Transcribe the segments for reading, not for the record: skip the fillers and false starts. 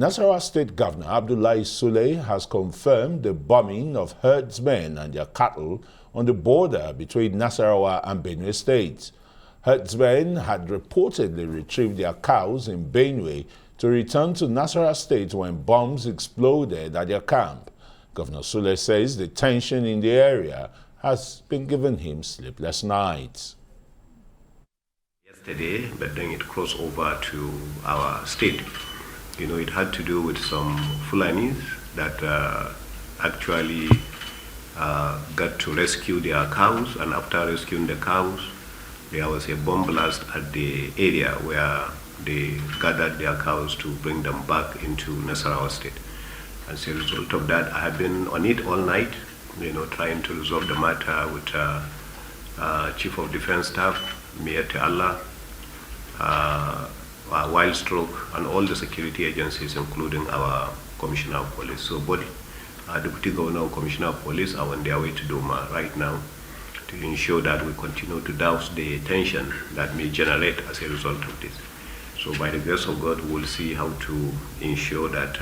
Nasarawa State Governor Abdullahi Sule has confirmed the bombing of herdsmen and their cattle on the border between Nasarawa and Benue states. Herdsmen had reportedly retrieved their cows in Benue to return to Nasarawa State when bombs exploded at their camp. Governor Sule says the tension in the area has been giving him sleepless nights. Yesterday, but then it crossed over to our state. It had to do with some Fulanis that actually got to rescue their cows, and after rescuing the cows, there was a bomb blast at the area where they gathered their cows to bring them back into Nasarawa State. As a result of that, I have been on it all night, trying to resolve the matter with Chief of Defense Staff, Mayor Allah, Wild Stroke, and all the security agencies, including our Commissioner of Police. So both Deputy Governor and Commissioner of Police are on their way to Doma right now to ensure that we continue to douse the tension that may generate as a result of this. So by the grace of God, we'll see how to ensure that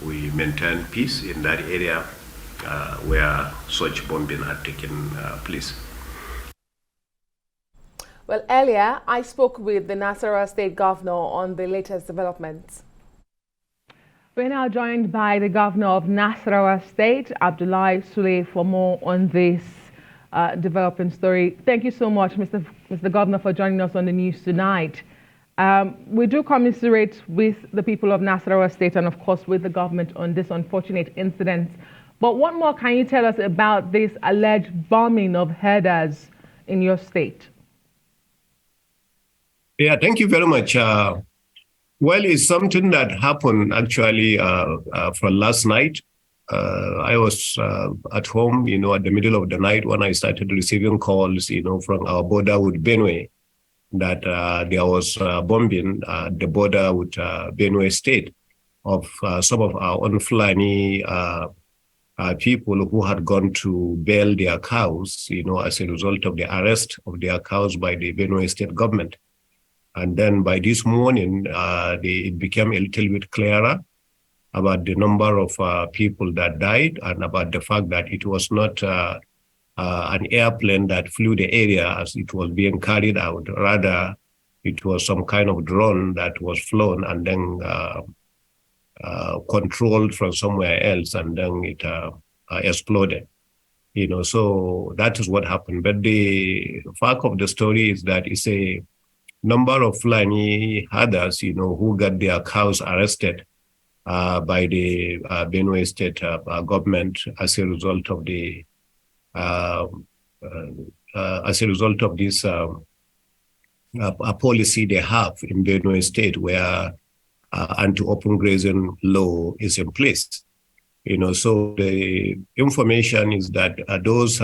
we maintain peace in that area where such bombing had taken place. Well, earlier, I spoke with the Nasarawa State Governor on the latest developments. We're now joined by the Governor of Nasarawa State, Abdullahi Sule, for more on this developing story. Thank you so much, Mr. Governor, for joining us on the news tonight. We do commiserate with the people of Nasarawa State and, of course, with the government on this unfortunate incident. But what more can you tell us about this alleged bombing of herders in your state? Yeah, thank you very much. Well, it's something that happened actually from last night. I was at home, at the middle of the night when I started receiving calls, from our border with Benue, that there was bombing at the border with Benue State of some of our own Fulani people who had gone to bail their cows, as a result of the arrest of their cows by the Benue State government. And then by this morning, it became a little bit clearer about the number of people that died and about the fact that it was not an airplane that flew the area as it was being carried out. Rather, it was some kind of drone that was flown and then controlled from somewhere else, and then it exploded. So that is what happened. But the fact of the story is that it's a number of Fulani herders, who got their cows arrested by the Benue State government as a result of the this policy they have in Benue State where anti-open grazing law is in place. So the information is that those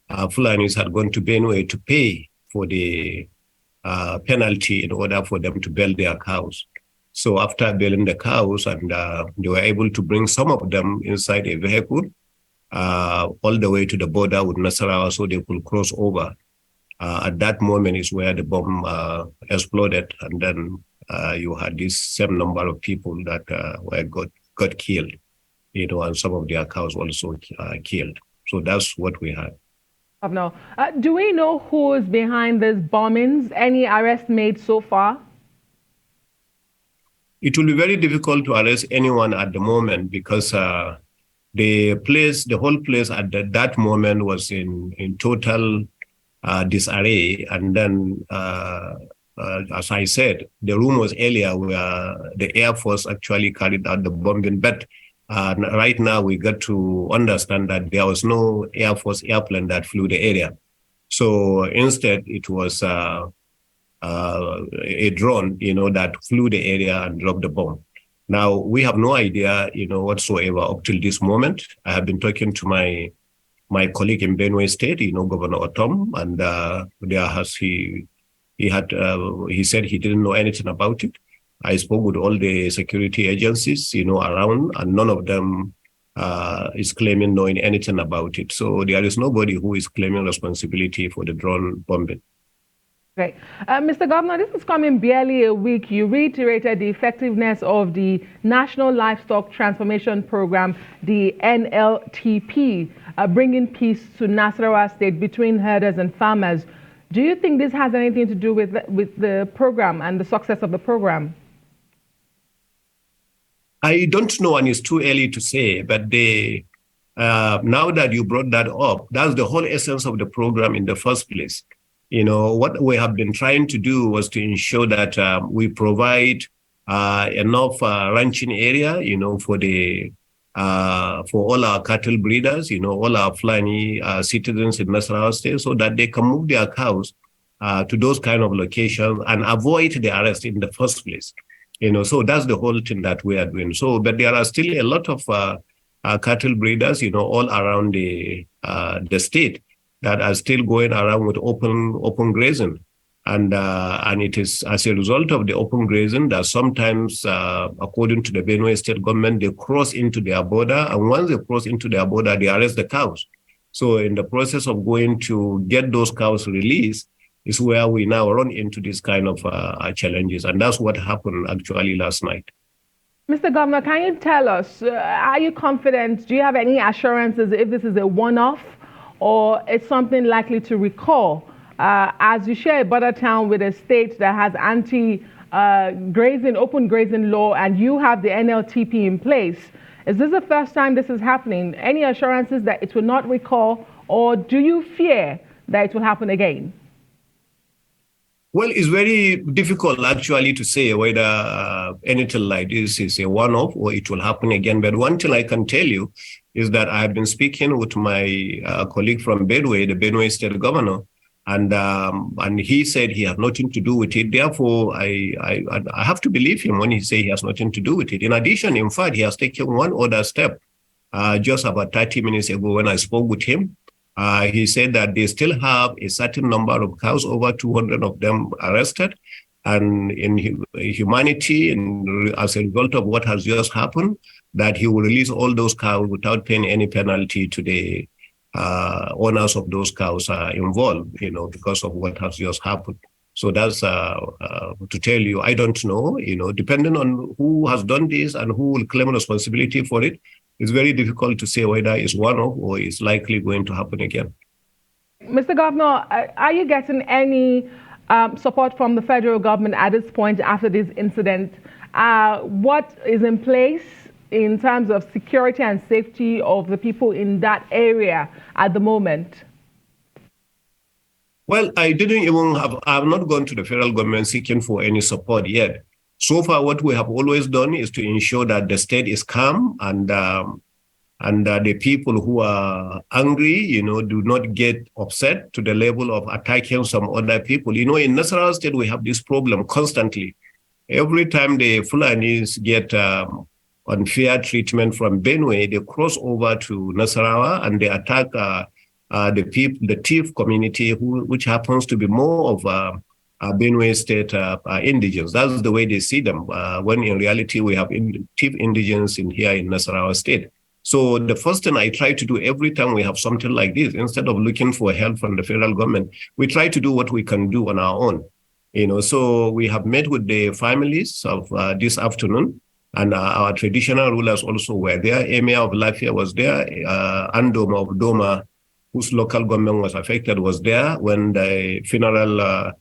Fulanis had gone to Benue to pay for the penalty in order for them to bail their cows. So after bailing the cows, and they were able to bring some of them inside a vehicle all the way to the border with Nasarawa so they could cross over. At that moment is where the bomb exploded, and then you had this same number of people that got killed, and some of their cows also killed. So that's what we had. Governor, do we know who is behind these bombings? Any arrests made so far? It will be very difficult to arrest anyone at the moment because the whole place at that moment was in total disarray. And then, as I said, the rumors earlier where the Air Force actually carried out the bombing, but right now we got to understand that there was no Air Force airplane that flew the area. So instead, it was a drone, that flew the area and dropped the bomb. Now, we have no idea, whatsoever up till this moment. I have been talking to my colleague in Benue State, Governor Otom, and he said he didn't know anything about it. I spoke with all the security agencies, around, and none of them is claiming knowing anything about it. So there is nobody who is claiming responsibility for the drone bombing. Great. Mr. Governor, this is coming barely a week. You reiterated the effectiveness of the National Livestock Transformation Program, the NLTP, bringing peace to Nasarawa State between herders and farmers. Do you think this has anything to do with the program and the success of the program? I don't know, and it's too early to say, but now that you brought that up, that's the whole essence of the program in the first place. You know, what we have been trying to do was to ensure that we provide enough ranching area, you know, for all our cattle breeders, you know, all our Fulani citizens in Nasarawa State, so that they can move their cows to those kind of locations and avoid the arrest in the first place. You know, so that's the whole thing that we are doing. So, but there are still a lot of cattle breeders, you know, all around the state that are still going around with open grazing. And it is as a result of the open grazing that sometimes, according to the Benue state government, they cross into their border. And once they cross into their border, they arrest the cows. So in the process of going to get those cows released is where we now run into these kind of challenges. And that's what happened actually last night. Mr. Governor, can you tell us, are you confident, do you have any assurances if this is a one-off or it's something likely to recur? As you share a border town with a state that has anti-grazing, open grazing law, and you have the NLTP in place, is this the first time this is happening? Any assurances that it will not recur, or do you fear that it will happen again? Well, it's very difficult actually to say whether anything like this is a one-off or it will happen again. But one thing I can tell you is that I have been speaking with my colleague from Benue, the Benue state governor, and he said he has nothing to do with it. Therefore, I have to believe him when he says he has nothing to do with it. In addition, in fact, he has taken one other step. Just about 30 minutes ago when I spoke with him, he said that they still have a certain number of cows, over 200 of them arrested. And in humanity, and as a result of what has just happened, that he will release all those cows without paying any penalty to the owners of those cows involved, you know, because of what has just happened. So that's to tell you, I don't know, you know, depending on who has done this and who will claim responsibility for it, it's very difficult to say whether it's one-off or it's likely going to happen again. Mr. Governor, are you getting any support from the federal government at this point after this incident? What is in place in terms of security and safety of the people in that area at the moment? Well, I've not gone to the federal government seeking for any support yet. So far, what we have always done is to ensure that the state is calm and the people who are angry, you know, do not get upset to the level of attacking some other people. You know, in Nasarawa State, we have this problem constantly. Every time the Fulanis get unfair treatment from Benue, they cross over to Nasarawa and they attack the thief community, which happens to be more of Benue State indigents. That's the way they see them, when in reality we have thief indigents here in Nasarawa State. So the first thing I try to do every time we have something like this, instead of looking for help from the federal government, we try to do what we can do on our own. You know, so we have met with the families of this afternoon, and our traditional rulers also were there. Emir of Lafia was there. Andoma of Doma, whose local government was affected, was there when the funeral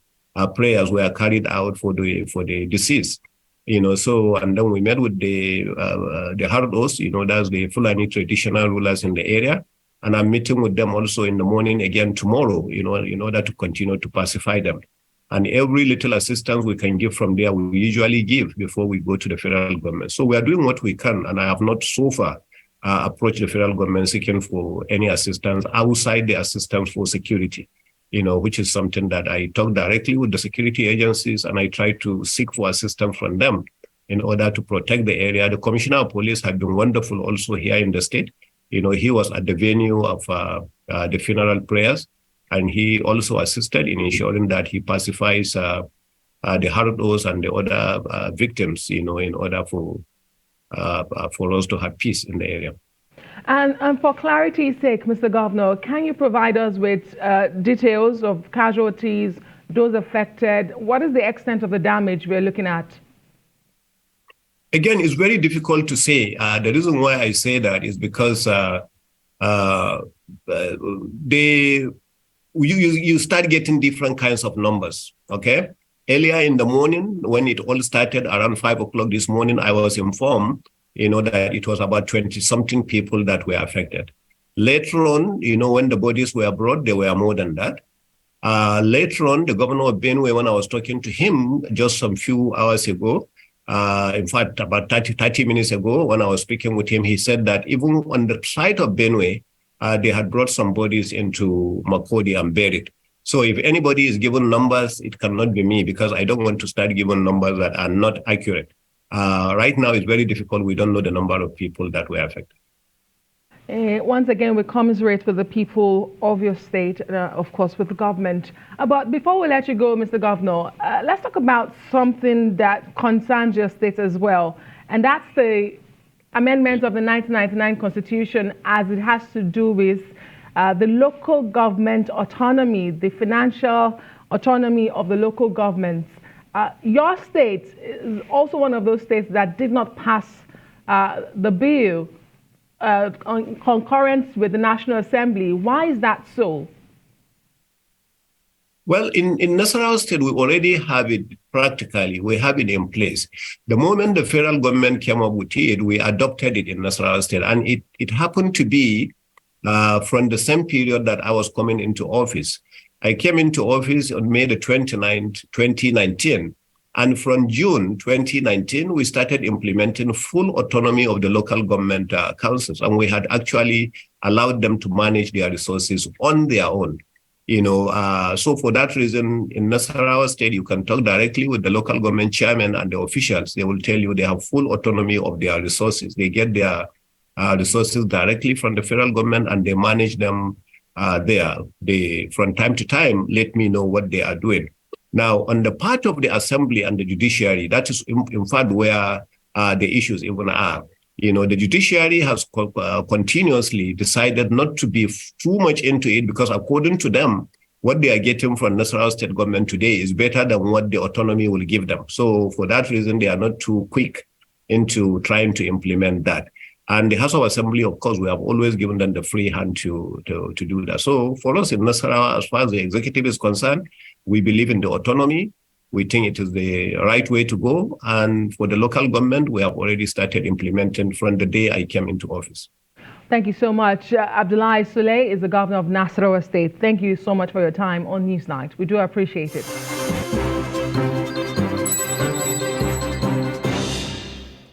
prayers were carried out for the deceased. You know, so, and then we met with the Hardos, you know, that's the Fulani traditional rulers in the area. And I'm meeting with them also in the morning again tomorrow, you know, in order to continue to pacify them. And every little assistance we can give from there, we usually give before we go to the federal government. So we are doing what we can. And I have not so far approached the federal government seeking for any assistance outside the assistance for security, you know, which is something that I talk directly with the security agencies and I try to seek for assistance from them in order to protect the area. The commissioner of police had been wonderful also here in the state. You know, he was at the venue of the funeral prayers, and he also assisted in ensuring that he pacifies the Hardos and the other victims, you know, in order for us to have peace in the area. And for clarity's sake, Mr. Governor, can you provide us with details of casualties, those affected? What is the extent of the damage we're looking at? Again, it's very difficult to say. The reason why I say that is because you start getting different kinds of numbers, okay? Earlier in the morning, when it all started around 5 o'clock this morning, I was informed, that it was about 20-something people that were affected. Later on, when the bodies were brought, there were more than that. Later on, the governor of Benue, when I was talking to him just some few hours ago, in fact, about 30 minutes ago, when I was speaking with him, he said that even on the site of Benue, they had brought some bodies into Makodi and buried. So if anybody is given numbers, it cannot be me, because I don't want to start giving numbers that are not accurate. Right now, it's very difficult. We don't know the number of people that were affected. Once again, we commiserate with the people of your state, of course, with the government. But before we let you go, Mr. Governor, let's talk about something that concerns your state as well. And that's the amendment of the 1999 Constitution as it has to do with the local government autonomy, the financial autonomy of the local governments. Your state is also one of those states that did not pass the bill on concurrence with the National Assembly. Why is that so? Well, in Nasarawa State, we already have it practically. We have it in place. The moment the federal government came up with it, we adopted it in Nasarawa State. And it happened to be from the same period that I was coming into office. I came into office on May the 29th, 2019. And from June 2019, we started implementing full autonomy of the local government councils. And we had actually allowed them to manage their resources on their own. So for that reason, in Nasarawa State, you can talk directly with the local government chairman and the officials. They will tell you they have full autonomy of their resources. They get their resources directly from the federal government and they manage them there. They, from time to time, let me know what they are doing. Now, on the part of the assembly and the judiciary, that is in fact where the issues even are. The judiciary has continuously decided not to be too much into it because according to them, what they are getting from Nasarawa State government today is better than what the autonomy will give them. So for that reason, they are not too quick into trying to implement that. And the House of Assembly, of course, we have always given them the free hand to do that. So for us in Nasarawa, as far as the executive is concerned, we believe in the autonomy. We think it is the right way to go. And for the local government, we have already started implementing from the day I came into office. Thank you so much. Abdullahi Sule is the governor of Nasarawa State. Thank you so much for your time on Newsnight. We do appreciate it.